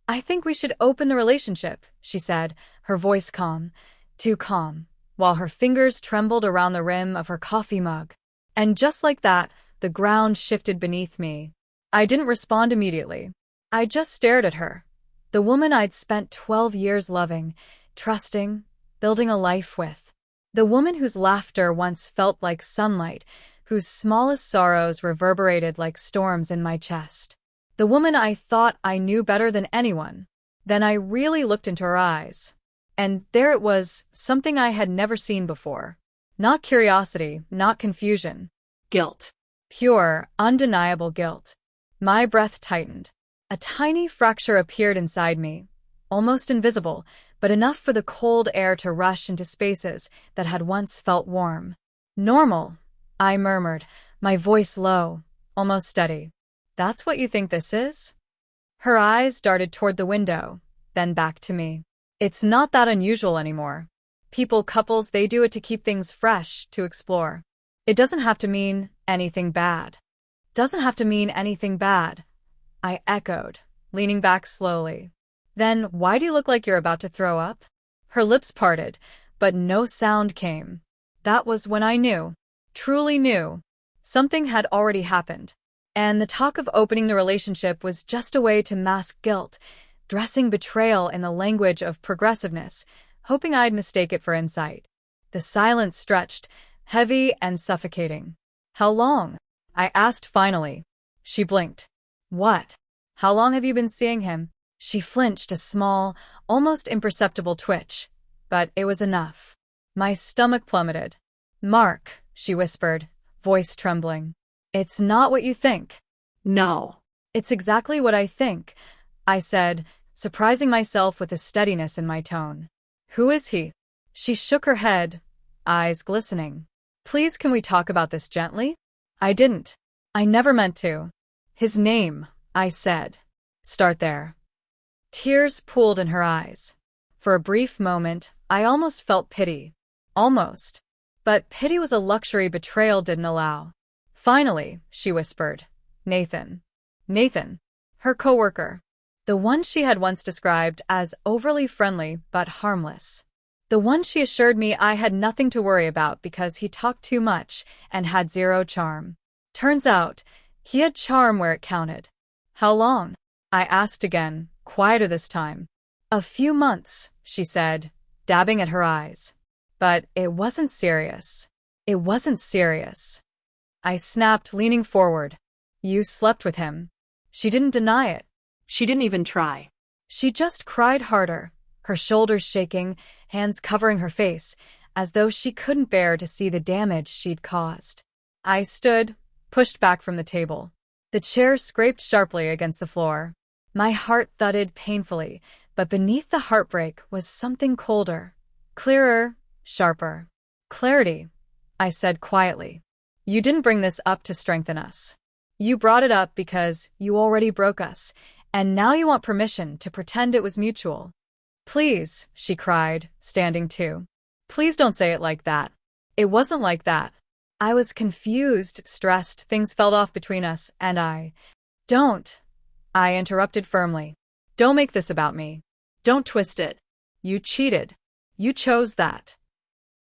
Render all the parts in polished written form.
I think we should open the relationship, she said, her voice calm, too calm, while her fingers trembled around the rim of her coffee mug. And just like that, the ground shifted beneath me. I didn't respond immediately. I just stared at her. The woman I'd spent 12 years loving, trusting, building a life with. The woman whose laughter once felt like sunlight, whose smallest sorrows reverberated like storms in my chest. The woman I thought I knew better than anyone. Then I really looked into her eyes. And there it was, something I had never seen before. Not curiosity, not confusion. Guilt. Pure, undeniable guilt. My breath tightened. A tiny fracture appeared inside me, almost invisible, but enough for the cold air to rush into spaces that had once felt warm. Normal, I murmured, my voice low, almost steady. That's what you think this is? Her eyes darted toward the window, then back to me. It's not that unusual anymore. Couples, they do it to keep things fresh, to explore. It doesn't have to mean anything bad. Doesn't have to mean anything bad, I echoed, leaning back slowly. Then why do you look like you're about to throw up? Her lips parted, but no sound came. That was when I knew, truly knew, something had already happened. And the talk of opening the relationship was just a way to mask guilt, dressing betrayal in the language of progressiveness, hoping I'd mistake it for insight. The silence stretched, heavy and suffocating. How long? I asked finally. She blinked. What? How long have you been seeing him? She flinched a small, almost imperceptible twitch, but it was enough. My stomach plummeted. Mark, she whispered, voice trembling. It's not what you think. No. It's exactly what I think, I said, surprising myself with the steadiness in my tone. Who is he? She shook her head, eyes glistening. Please, can we talk about this gently? I didn't. I never meant to. His name, I said. Start there. Tears pooled in her eyes. For a brief moment, I almost felt pity. Almost. But pity was a luxury betrayal didn't allow. Finally, she whispered. Nathan. Nathan. Her coworker. The one she had once described as overly friendly but harmless. The one she assured me I had nothing to worry about because he talked too much and had zero charm. Turns out, he had charm where it counted. How long? I asked again, quieter this time. A few months, she said, dabbing at her eyes. But it wasn't serious. It wasn't serious. I snapped, leaning forward. You slept with him. She didn't deny it. She didn't even try. She just cried harder, her shoulders shaking, hands covering her face, as though she couldn't bear to see the damage she'd caused. I stood, pushed back from the table. The chair scraped sharply against the floor. My heart thudded painfully, but beneath the heartbreak was something colder, clearer, sharper. Clarity, I said quietly. You didn't bring this up to strengthen us. You brought it up because you already broke us, and now you want permission to pretend it was mutual. Please, she cried, standing too. Please don't say it like that. It wasn't like that. I was confused, stressed, things fell off between us, and Don't. I interrupted firmly. Don't make this about me. Don't twist it. You cheated. You chose that.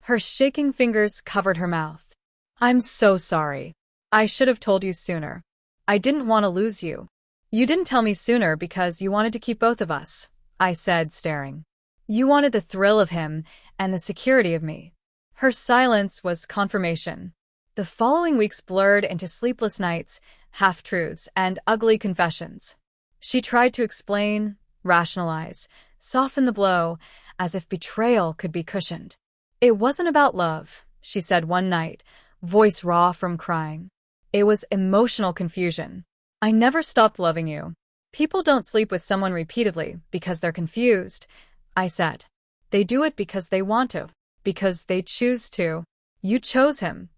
Her shaking fingers covered her mouth. I'm so sorry. I should have told you sooner. I didn't want to lose you. You didn't tell me sooner because you wanted to keep both of us, I said, staring. You wanted the thrill of him and the security of me. Her silence was confirmation. The following weeks blurred into sleepless nights, half-truths, and ugly confessions. She tried to explain, rationalize, soften the blow, as if betrayal could be cushioned. It wasn't about love, she said one night, voice raw from crying. It was emotional confusion. I never stopped loving you. People don't sleep with someone repeatedly because they're confused, I said. They do it because they want to, because they choose to. You chose him.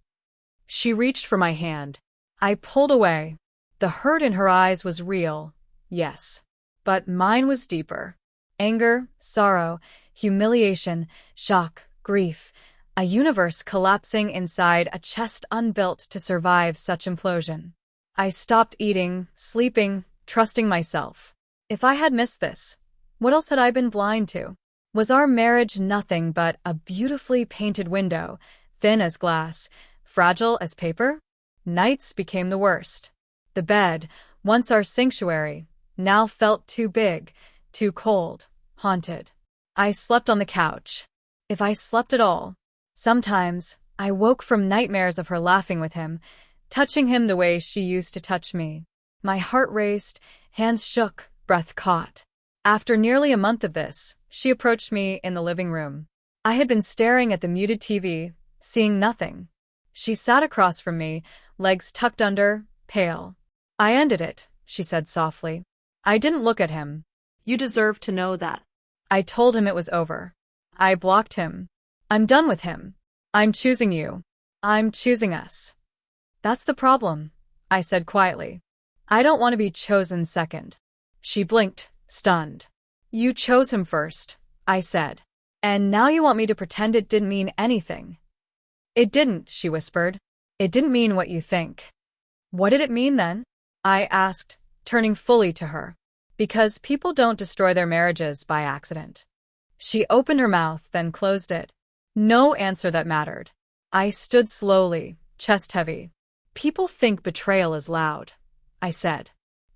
She reached for my hand. I pulled away. The hurt in her eyes was real, yes. But mine was deeper. Anger, sorrow, humiliation, shock, grief. A universe collapsing inside a chest unbuilt to survive such implosion. I stopped eating, sleeping, trusting myself. If I had missed this, what else had I been blind to? Was our marriage nothing but a beautifully painted window, thin as glass, fragile as paper? Nights became the worst. The bed, once our sanctuary, now felt too big, too cold, haunted. I slept on the couch. If I slept at all. Sometimes, I woke from nightmares of her laughing with him, touching him the way she used to touch me. My heart raced, hands shook, breath caught. After nearly a month of this, she approached me in the living room. I had been staring at the muted TV, seeing nothing. She sat across from me, legs tucked under, pale. I ended it, she said softly. I didn't look at him. You deserve to know that. I told him it was over. I blocked him. I'm done with him. I'm choosing you. I'm choosing us. That's the problem, I said quietly. I don't want to be chosen second. She blinked, stunned. You chose him first, I said. And now you want me to pretend it didn't mean anything. It didn't, she whispered. It didn't mean what you think. What did it mean then? I asked, turning fully to her. Because people don't destroy their marriages by accident. She opened her mouth, then closed it. No answer that mattered. I stood slowly, chest heavy. People think betrayal is loud, I said.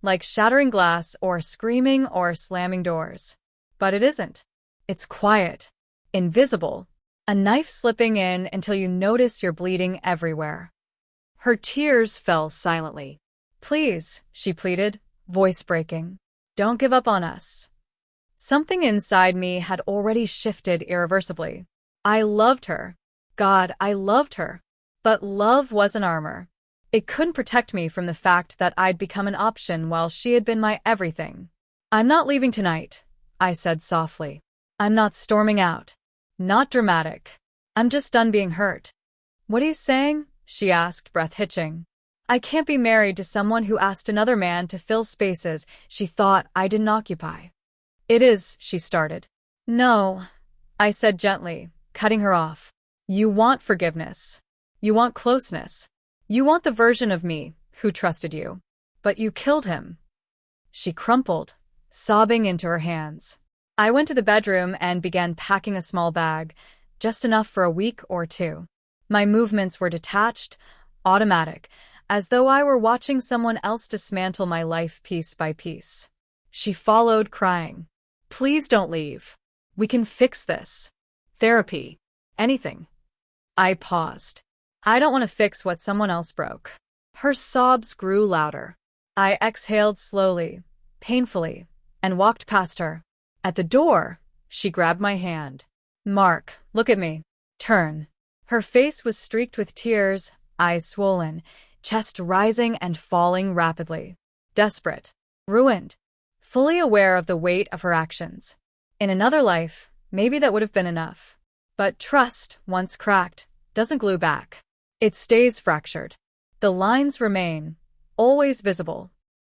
Like shattering glass or screaming or slamming doors. But it isn't. It's quiet, invisible, a knife slipping in until you notice you're bleeding everywhere. Her tears fell silently. Please, she pleaded, voice breaking. Don't give up on us. Something inside me had already shifted irreversibly. I loved her. God, I loved her. But love wasn't armor. It couldn't protect me from the fact that I'd become an option while she had been my everything. I'm not leaving tonight, I said softly. I'm not storming out. Not dramatic. I'm just done being hurt. What are you saying? She asked, breath hitching. I can't be married to someone who asked another man to fill spaces she thought I didn't occupy. It is, she started. No, I said gently, cutting her off. You want forgiveness. You want closeness. You want the version of me who trusted you. But you killed him. She crumpled, sobbing into her hands. I went to the bedroom and began packing a small bag, just enough for a week or two. My movements were detached, automatic, as though I were watching someone else dismantle my life piece by piece. She followed, crying. Please don't leave. We can fix this. Therapy. Anything. I paused. I don't want to fix what someone else broke. Her sobs grew louder. I exhaled slowly, painfully, and walked past her. At the door, she grabbed my hand. Mark, look at me. Turn. Her face was streaked with tears, eyes swollen, chest rising and falling rapidly. Desperate. Ruined. Fully aware of the weight of her actions. In another life, maybe that would have been enough. But trust, once cracked, doesn't glue back. It stays fractured. The lines remain, always visible,